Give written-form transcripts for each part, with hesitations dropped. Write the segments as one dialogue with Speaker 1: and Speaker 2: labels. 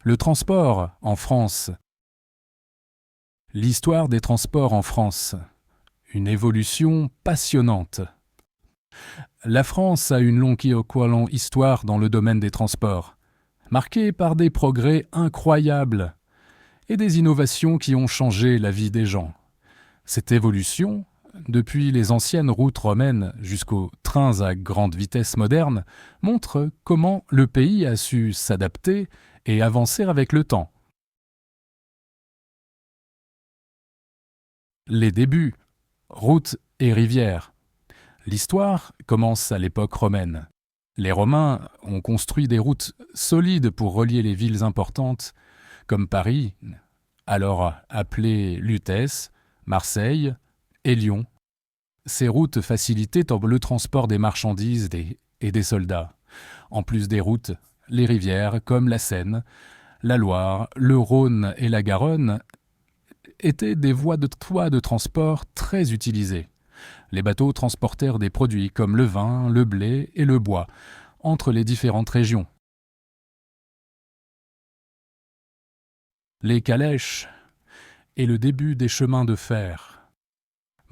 Speaker 1: Le transport en France. L'histoire des transports en France. Une évolution passionnante. La France a une longue histoire dans le domaine des transports, marquée par des progrès incroyables et des innovations qui ont changé la vie des gens. Cette évolution, depuis les anciennes routes romaines jusqu'aux trains à grande vitesse modernes, montre comment le pays a su s'adapter et avancer avec le temps. Les débuts, routes et rivières. L'histoire commence à l'époque romaine. Les Romains ont construit des routes solides pour relier les villes importantes, comme Paris, alors appelée Lutèce, Marseille et Lyon. Ces routes facilitaient le transport des marchandises et des soldats. En plus des routes, les rivières comme la Seine, la Loire, le Rhône et la Garonne étaient des voies de transport très utilisées. Les bateaux transportèrent des produits comme le vin, le blé et le bois entre les différentes régions. Les calèches et le début des chemins de fer.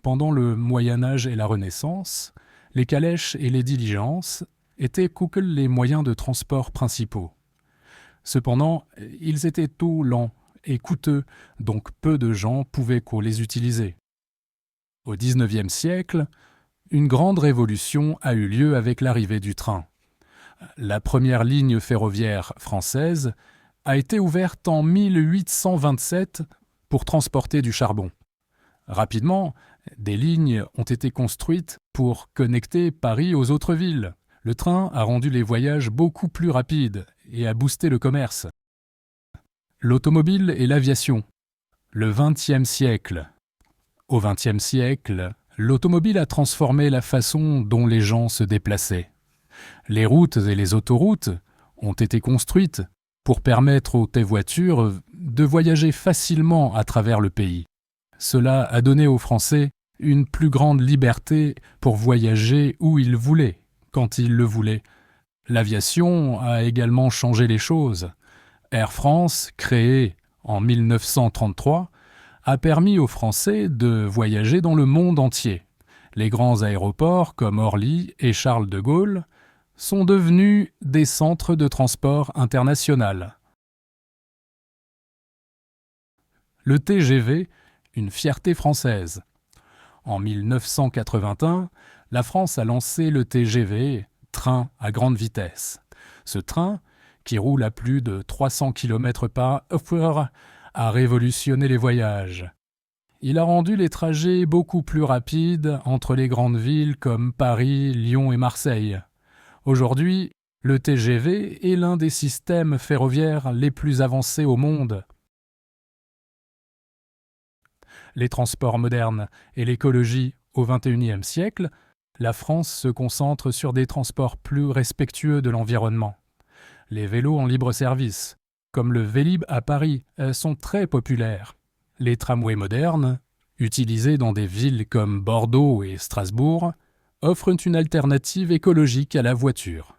Speaker 1: Pendant le Moyen Âge et la Renaissance, les calèches et les diligences étaient les moyens de transport principaux. Cependant, ils étaient tôt lents et coûteux, donc peu de gens pouvaient les utiliser. Au XIXe siècle, une grande révolution a eu lieu avec l'arrivée du train. La première ligne ferroviaire française a été ouverte en 1827 pour transporter du charbon. Rapidement, des lignes ont été construites pour connecter Paris aux autres villes. Le train a rendu les voyages beaucoup plus rapides et a boosté le commerce. L'automobile et l'aviation. Le XXe siècle. Au XXe siècle, l'automobile a transformé la façon dont les gens se déplaçaient. Les routes et les autoroutes ont été construites pour permettre aux voitures de voyager facilement à travers le pays. Cela a donné aux Français une plus grande liberté pour voyager où ils voulaient, quand ils le voulaient. L'aviation a également changé les choses. Air France, créée en 1933, a permis aux Français de voyager dans le monde entier. Les grands aéroports comme Orly et Charles de Gaulle sont devenus des centres de transport international. Le TGV, une fierté française. En 1981, la France a lancé le TGV, train à grande vitesse. Ce train, qui roule à plus de 300 km par heure, a révolutionné les voyages. Il a rendu les trajets beaucoup plus rapides entre les grandes villes comme Paris, Lyon et Marseille. Aujourd'hui, le TGV est l'un des systèmes ferroviaires les plus avancés au monde. Les transports modernes et l'écologie au XXIe siècle, la France se concentre sur des transports plus respectueux de l'environnement. Les vélos en libre service, comme le Vélib à Paris, sont très populaires. Les tramways modernes, utilisés dans des villes comme Bordeaux et Strasbourg, offrent une alternative écologique à la voiture.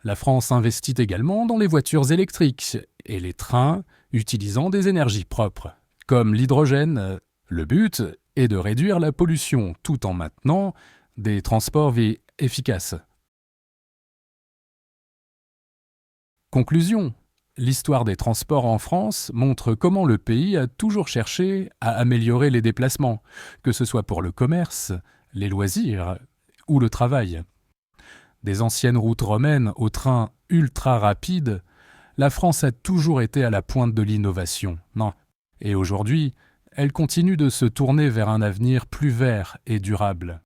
Speaker 1: La France investit également dans les voitures électriques et les trains utilisant des énergies propres, comme l'hydrogène. Le but est de réduire la pollution tout en maintenant des transports efficaces. Conclusion. L'histoire des transports en France montre comment le pays a toujours cherché à améliorer les déplacements, que ce soit pour le commerce, les loisirs ou le travail. Des anciennes routes romaines aux trains ultra rapides, la France a toujours été à la pointe de l'innovation. Et aujourd'hui, elle continue de se tourner vers un avenir plus vert et durable.